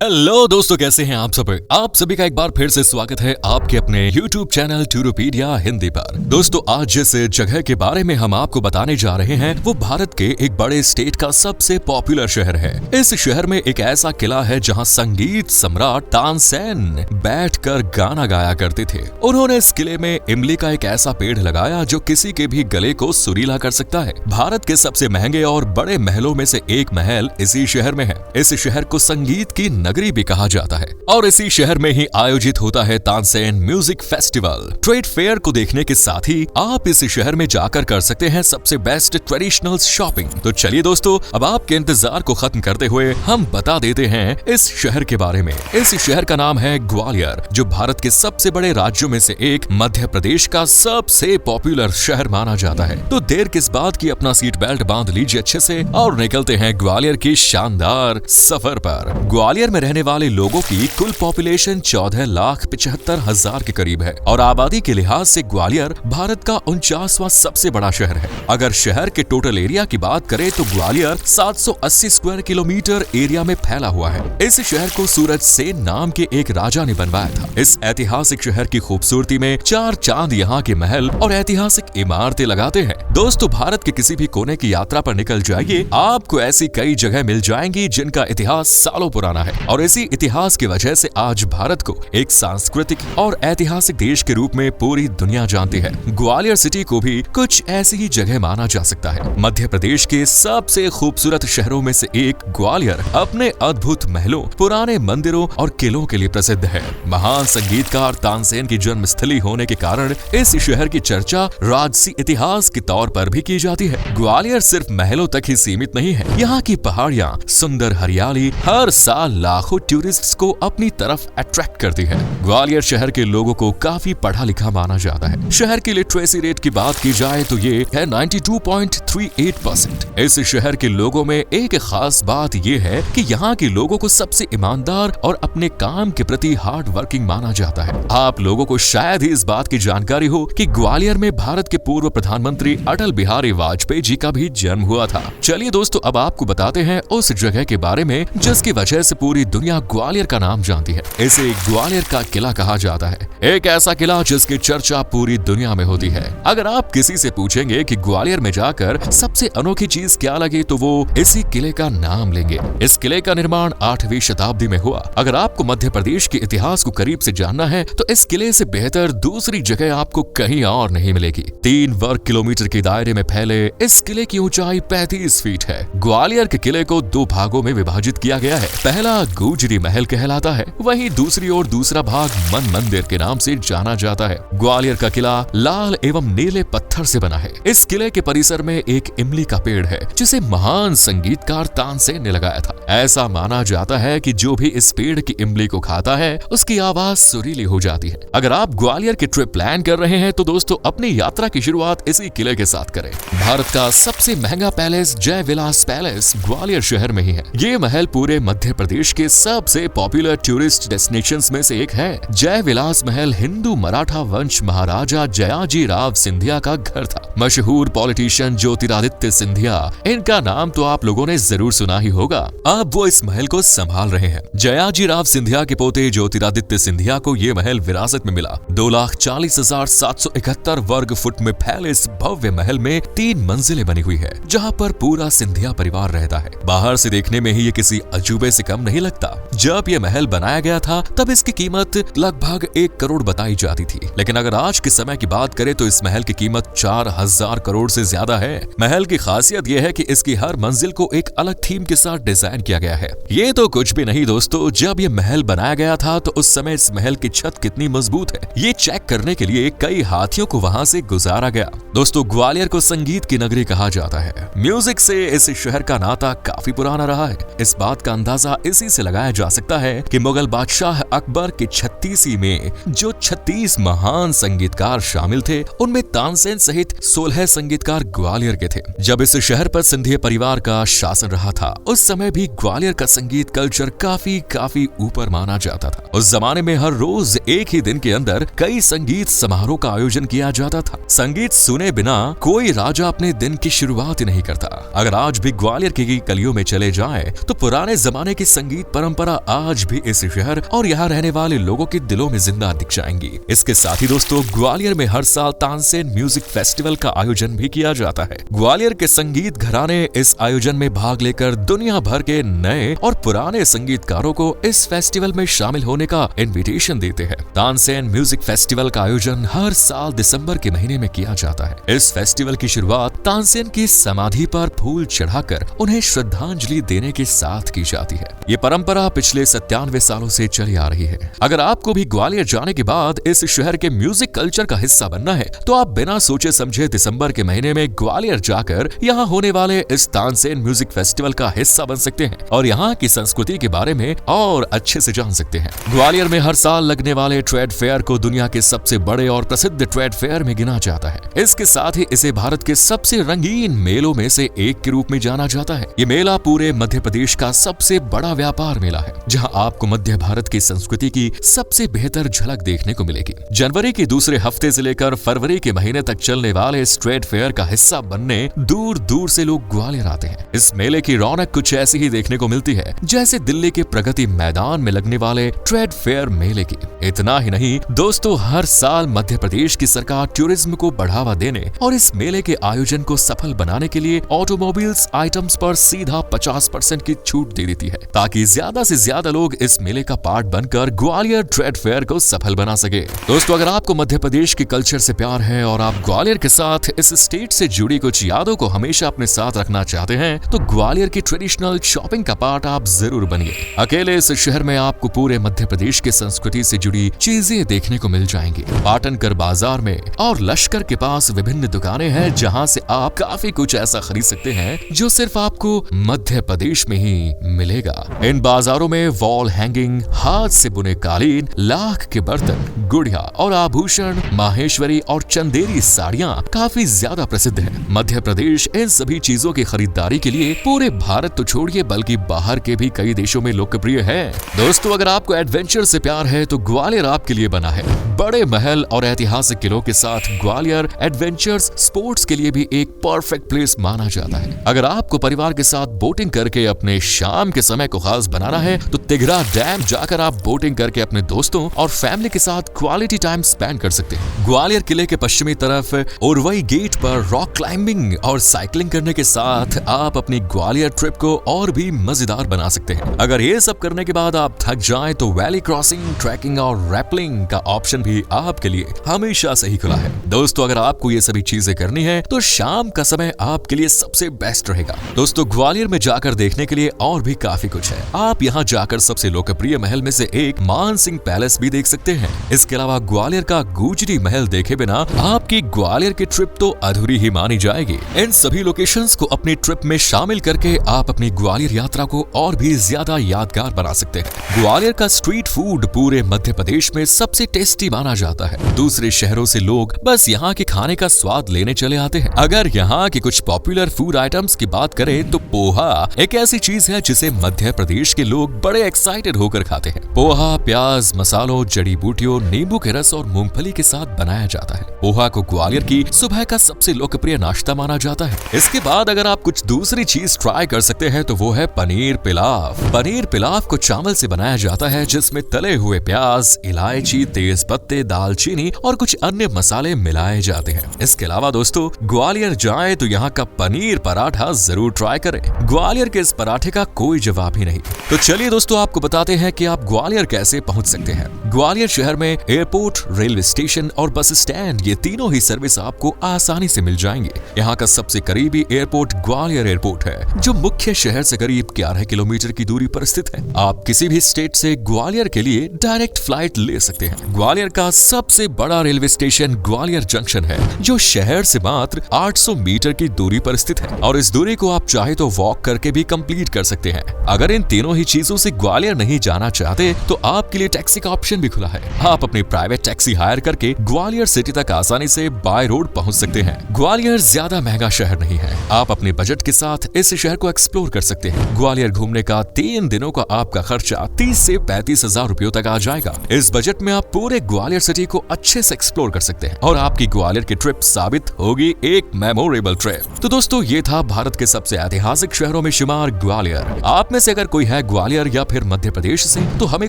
Hello दोस्तों, कैसे हैं आप सब। आप सभी का एक बार फिर से स्वागत है आपके अपने YouTube चैनल टूरोपीडिया हिंदी पर। दोस्तों, आज जिस जगह के बारे में हम आपको बताने जा रहे हैं वो भारत के एक बड़े स्टेट का सबसे पॉपुलर शहर है। इस शहर में एक ऐसा किला है जहां संगीत सम्राट तानसेन बैठकर गाना गाया करते थे। उन्होंने इस किले में इमली का एक ऐसा पेड़ लगाया जो किसी के भी गले को सुरीला कर सकता है। भारत के सबसे महंगे और बड़े महलों में से एक महल इसी शहर में है। इस शहर को संगीत की नगरी भी कहा जाता है और इसी शहर में ही आयोजित होता है Tansen music festival. Trade fair को देखने के साथ ही आप इस शहर में जाकर कर सकते हैं सबसे बेस्ट ट्रेडिशनल शॉपिंग। तो चलिए दोस्तों, अब आपके इंतजार को खत्म करते हुए हम बता देते हैं इस शहर के बारे में। इस शहर का नाम है ग्वालियर, जो भारत के सबसे बड़े राज्यों में से एक, मध्य प्रदेश का सबसे पॉपुलर शहर माना जाता है। तो देर किस बात की, अपना सीट बेल्ट बांध लीजिए अच्छे से और निकलते हैं ग्वालियर की शानदार सफर पर। ग्वालियर में रहने वाले लोगों की कुल पॉपुलेशन 14,75,000 के करीब है और आबादी के लिहाज से ग्वालियर भारत का 49वां सबसे बड़ा शहर है। अगर शहर के टोटल एरिया की बात करें तो ग्वालियर 780 स्क्वायर किलोमीटर एरिया में फैला हुआ है। इस शहर को सूरज सेन नाम के एक राजा ने बनवाया था। इस ऐतिहासिक शहर की खूबसूरती में चार चांद यहाँ के महल और ऐतिहासिक इमारतें लगाते हैं। दोस्तों, भारत के किसी भी कोने की यात्रा पर निकल जाइए, आपको ऐसी कई जगह मिल जाएंगी जिनका इतिहास सालों पुराना है और इसी इतिहास की वजह से आज भारत को एक सांस्कृतिक और ऐतिहासिक देश के रूप में पूरी दुनिया जानती है। ग्वालियर सिटी को भी कुछ ऐसी ही जगह माना जा सकता है। मध्य प्रदेश के सबसे खूबसूरत शहरों में से एक ग्वालियर अपने अद्भुत महलों, पुराने मंदिरों और किलों के लिए प्रसिद्ध है। महान संगीतकार तानसेन की जन्मस्थली होने के कारण इस शहर की चर्चा राजसी इतिहास के तौर पर भी की जाती है। ग्वालियर सिर्फ महलों तक ही सीमित नहीं है। यहाँ की पहाड़ियाँ, सुंदर हरियाली हर साल लाखों टूरिस्ट्स को अपनी तरफ अट्रैक्ट करती है। ग्वालियर शहर के लोगों को काफी पढ़ा लिखा माना जाता है। शहर की लिटरेसी रेट की बात की जाए तो ये है 92.38%। इस शहर के लोगों में एक खास बात ये है कि यहाँ के लोगों को सबसे ईमानदार और अपने काम के प्रति हार्ड वर्किंग माना जाता है। आप लोगों को शायद ही इस बात की जानकारी हो कि ग्वालियर में भारत के पूर्व प्रधानमंत्री अटल बिहारी वाजपेयी जी का भी जन्म हुआ था। चलिए दोस्तों, अब आपको बताते हैं उस जगह के बारे में जिसकी वजह से पूरी दुनिया ग्वालियर का नाम जानती है। इसे ग्वालियर का किला कहा जाता है, एक ऐसा किला जिसकी चर्चा पूरी दुनिया में होती है। अगर आप किसी से पूछेंगे कि ग्वालियर में जाकर सबसे अनोखी चीज क्या लगी तो वो इसी किले का नाम लेंगे। इस किले का निर्माण 8वीं शताब्दी में हुआ। अगर आपको मध्य प्रदेश के इतिहास को करीब से जानना है तो इस किले से बेहतर दूसरी जगह आपको कहीं और नहीं मिलेगी। 3 वर्ग किलोमीटर के दायरे में फैले इस किले की ऊंचाई 35 फीट है। ग्वालियर के किले को 2 भागों में विभाजित किया गया है। पहला गुजरी महल कहलाता है, वहीं दूसरी ओर दूसरा भाग मन मंदिर के नाम से जाना जाता है। ग्वालियर का किला लाल एवं नीले पत्थर से बना है। इस किले के परिसर में एक इमली का पेड़ है जिसे महान संगीतकार तानसेन ने लगाया था। ऐसा माना जाता है कि जो भी इस पेड़ की इमली को खाता है उसकी आवाज सुरीली हो जाती है। अगर आप ग्वालियर की ट्रिप प्लान कर रहे हैं तो दोस्तों, अपनी यात्रा की शुरुआत इसी किले के साथ करें। भारत का सबसे महंगा पैलेस जय विलास पैलेस ग्वालियर शहर में ही है। ये महल पूरे मध्य प्रदेश के सबसे पॉपुलर टूरिस्ट डेस्टिनेशंस में से एक है। जय विलास महल हिंदू मराठा वंश महाराजा जयाजी राव सिंधिया का घर था। मशहूर पॉलिटिशियन ज्योतिरादित्य सिंधिया, इनका नाम तो आप लोगों ने जरूर सुना ही होगा। अब वो इस महल को संभाल रहे हैं। जयाजी राव सिंधिया के पोते ज्योतिरादित्य सिंधिया को ये महल विरासत में मिला। 2,40,771 वर्ग फुट में फैले इस भव्य महल में 3 मंजिलें बनी हुई है, जहाँ पर पूरा सिंधिया परिवार रहता है। बाहर से देखने में ही ये किसी अजूबे से कम नहीं लगता। जब ये महल बनाया गया था तब इसकी कीमत लगभग 1 करोड़ बताई जाती थी, लेकिन अगर आज के समय की बात करें तो इस महल की कीमत 4,000 करोड़ से ज्यादा है। महल की खासियत यह है कि इसकी हर मंजिल को एक अलग थीम के साथ डिजाइन किया गया है। ये तो कुछ भी नहीं दोस्तों, जब ये महल बनाया गया था तो उस समय इस महल की छत कितनी मजबूत है ये चेक करने के लिए कई हाथियों को वहां से गुजारा गया। दोस्तों, ग्वालियर को संगीत की नगरी कहा जाता है। म्यूजिक से इस शहर का नाता काफी पुराना रहा है। इस बात का अंदाजा इसी से लगाया जा सकता है कि मुगल बादशाह अकबर के 36वीं में जो 36 महान संगीतकार शामिल थे, उनमें तानसेन सहित 16 संगीतकार ग्वालियर के थे। जब इस शहर पर सिंधिया परिवार का शासन रहा था उस समय भी ग्वालियर का संगीत कल्चर काफी ऊपर माना जाता था। उस जमाने में हर रोज एक ही दिन के अंदर कई संगीत समारोह का आयोजन किया जाता था। संगीत सुने बिना कोई राजा अपने दिन की शुरुआत ही नहीं करता। अगर आज भी ग्वालियर की गलियों में चले जाएं तो पुराने जमाने की संगीत परंपरा आज भी इस शहर और यहाँ रहने वाले लोगों के दिलों में जिंदा दिख जाएंगी। इसके साथ ही दोस्तों ग्वालियर में हर साल तानसेन म्यूजिक फेस्टिवल का आयोजन भी किया जाता है। ग्वालियर के संगीत घराने इस आयोजन में भाग लेकर दुनिया भर के नए और पुराने संगीतकारों को इस फेस्टिवल में शामिल होने का इनविटेशन देते हैं। तानसेन म्यूजिक फेस्टिवल का आयोजन हर साल दिसंबर के महीने में किया जाता है। इस फेस्टिवल की शुरुआत तानसेन की समाधि पर फूल चढ़ाकर उन्हें श्रद्धांजलि देने के साथ की जाती है। ये परंपरा पिछले 97 सालों से चली आ रही है। अगर आपको भी ग्वालियर जाने के बाद इस शहर के म्यूजिक कल्चर का हिस्सा बनना है तो आप बिना सोचे समझे दिसंबर के महीने में ग्वालियर जाकर यहाँ होने वाले इस तानसेन म्यूजिक फेस्टिवल का हिस्सा बन सकते हैं और यहाँ की संस्कृति के बारे में और अच्छे से जान सकते हैं। ग्वालियर में हर साल लगने वाले ट्रेड फेयर को दुनिया के सबसे बड़े और प्रसिद्ध ट्रेड फेयर में गिना जाता है। इसके साथ ही इसे भारत के सबसे रंगीन मेलों में से एक के रूप में जाना जाता है। ये मेला पूरे मध्य प्रदेश का सबसे बड़ा व्यापार मेला है, जहां आपको मध्य भारत की संस्कृति की सबसे बेहतर झलक देखने को मिलेगी। जनवरी के दूसरे हफ्ते से लेकर फरवरी के महीने तक चलने वाले इस ट्रेड फेयर का हिस्सा बनने दूर दूर से लोग ग्वालियर आते हैं। इस मेले की रौनक कुछ ऐसी ही देखने को मिलती है जैसे दिल्ली के प्रगति मैदान में लगने वाले ट्रेड फेयर मेले की। इतना ही नहीं दोस्तों, हर साल मध्य प्रदेश की सरकार टूरिज्म को बढ़ावा देने और इस मेले के आयोजन को सफल बनाने के लिए ऑटोमोबाइल्स आइटम्स पर सीधा 50% की छूट दे देती है, ताकि ज्यादा से ज्यादा लोग इस मेले का पार्ट बनकर ग्वालियर ट्रेड फेयर को सफल बना सके। दोस्तों, अगर आपको मध्य प्रदेश के कल्चर से प्यार है और आप ग्वालियर के साथ इस स्टेट से जुड़ी कुछ यादों को हमेशा अपने साथ रखना चाहते हैं तो ग्वालियर की ट्रेडिशनल शॉपिंग का पार्ट आप जरूर बनिए। अकेले इस शहर में आपको पूरे मध्य प्रदेश की संस्कृति से जुड़ी चीजें देखने को मिल जाएंगी। पाटनकर बाजार में और लश्कर के पास विभिन्न दुकानें हैं जहां से आप काफी कुछ ऐसा खरीद सकते हैं जो सिर्फ आपको मध्य प्रदेश में ही मिलेगा। इन बाजारों में वॉल हैंगिंग, हाथ से बुने कालीन, लाख के बर्तन, गुड़िया और आभूषण, माहेश्वरी और चंदेरी साड़ियां काफी ज्यादा प्रसिद्ध हैं। मध्य प्रदेश इन सभी चीजों की खरीदारी के लिए पूरे भारत तो छोड़िए बल्कि बाहर के भी कई देशों में लोकप्रिय है। दोस्तों, अगर आपको एडवेंचर से प्यार है तो ग्वालियर आपके लिए बना है। बड़े महल और ऐतिहासिक किलों के साथ ग्वालियर एडवेंचर्स स्पोर्ट्स के लिए भी एक परफेक्ट प्लेस माना जाता है। अगर आपको परिवार के साथ बोटिंग करके अपने शाम के समय को खास बनाना है तो तिघरा डैम जाकर आप बोटिंग करके अपने दोस्तों और फैमिली के साथ क्वालिटी टाइम स्पेंड कर सकते हैं। ग्वालियर किले के पश्चिमी तरफ उरवई गेट पर रॉक क्लाइंबिंग और साइकिलिंग करने के साथ आप अपनी ग्वालियर ट्रिप को और भी मजेदार बना सकते हैं। अगर ये सब करने के बाद आप थक जाएं तो वैली क्रॉसिंग, ट्रैकिंग और रैपलिंग का ऑप्शन भी आपके लिए हमेशा से ही खुला है। दोस्तों, अगर आपको ये सभी चीजें करनी है तो शाम का समय आपके लिए सबसे बेस्ट रहेगा। दोस्तों, ग्वालियर में जाकर देखने के लिए और भी काफी कुछ है। आप यहाँ जाकर सबसे लोकप्रिय महल में से एक मान सिंह पैलेस भी देख सकते हैं। इसके अलावा ग्वालियर का गुजरी महल देखे बिना आपकी ग्वालियर की ट्रिप तो अधूरी ही मानी जाएगी। इन सभी लोकेशंस को अपनी ट्रिप में शामिल करके आप अपनी ग्वालियर यात्रा को और भी ज्यादा यादगार बना सकते हैं। ग्वालियर का स्ट्रीट फूड पूरे मध्य प्रदेश में सबसे टेस्टी माना जाता है। दूसरे शहरों से लोग बस यहाँ के खाने का स्वाद लेने चले आते हैं। अगर यहाँ की कुछ पॉपुलर फूड आइटम्स की बात करें तो पोहा एक ऐसी चीज है जिसे मध्य प्रदेश के लोग बड़े एक्साइटेड होकर खाते हैं। पोहा प्याज, मसालों, जड़ी बूटियों, नींबू के रस और मूंगफली के साथ बनाया जाता है। पोहा को ग्वालियर की सुबह का सबसे लोकप्रिय नाश्ता माना जाता है। इसके बाद अगर आप कुछ दूसरी चीज ट्राई कर सकते हैं तो वो है पनीर पुलाव। पनीर पुलाव को चावल से बनाया जाता है जिसमें तले हुए प्याज, इलायची, तेज पत्ते, दालचीनी और कुछ अन्य मसाले मिलाए जाते हैं। इसके अलावा दोस्तों, ग्वालियर जाएं तो यहाँ का पनीर पराठा जरूर ट्राई करें। ग्वालियर के इस पराठे का कोई जवाब ही नहीं। तो चलिए दोस्तों, आपको बताते हैं कि आप ग्वालियर कैसे पहुंच सकते हैं। ग्वालियर शहर में एयरपोर्ट, रेलवे स्टेशन और बस स्टैंड ये तीनों ही सर्विस आपको आसानी से मिल जाएंगे। यहाँ का सबसे करीबी एयरपोर्ट ग्वालियर एयरपोर्ट है जो मुख्य शहर से करीब 11 किलोमीटर की दूरी पर स्थित है। आप किसी भी स्टेट से ग्वालियर के लिए डायरेक्ट फ्लाइट ले सकते हैं। ग्वालियर का सबसे बड़ा रेलवे स्टेशन ग्वालियर जंक्शन है जो शहर से मात्र 800 मीटर की दूरी पर स्थित है और इस दूरी को आप चाहे तो वॉक करके भी कंप्लीट कर सकते हैं। अगर इन तीनों ही चीजों से ग्वालियर नहीं जाना चाहते तो आपके लिए टैक्सी का ऑप्शन भी खुला है। आप अपनी प्राइवेट टैक्सी हायर करके ग्वालियर सिटी तक आसानी से बाय रोड पहुंच सकते हैं। ग्वालियर ज्यादा महंगा शहर नहीं है। आप अपने बजट के साथ इस शहर को एक्सप्लोर कर सकते हैं। ग्वालियर घूमने का 3 दिनों का आपका खर्चा 30 से 35 हजार रुपयों तक आ जाएगा। इस बजट में आप पूरे ग्वालियर सिटी को अच्छे से एक्सप्लोर कर सकते हैं और आपकी ग्वालियर की ट्रिप साबित होगी एक मेमोरेबल ट्रिप। तो दोस्तों, ये था भारत के सबसे ऐतिहासिक शहरों में शुमार ग्वालियर। आप में से अगर कोई है ग्वालियर या फिर मध्य प्रदेश से, तो हमें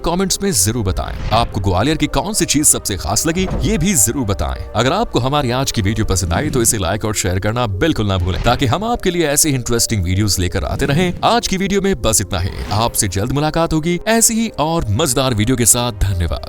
कमेंट्स में जरूर बताएं। आपको ग्वालियर की कौन सी चीज सबसे खास लगी, ये भी जरूर बताएं। अगर आपको हमारी आज की वीडियो पसंद आई तो इसे लाइक और शेयर करना बिल्कुल ना भूलें, ताकि हम आपके लिए ऐसे इंटरेस्टिंग वीडियोस लेकर आते रहें। आज की वीडियो में बस इतना ही। आपसे जल्द मुलाकात होगी ऐसी ही और मजेदार वीडियो के साथ। धन्यवाद।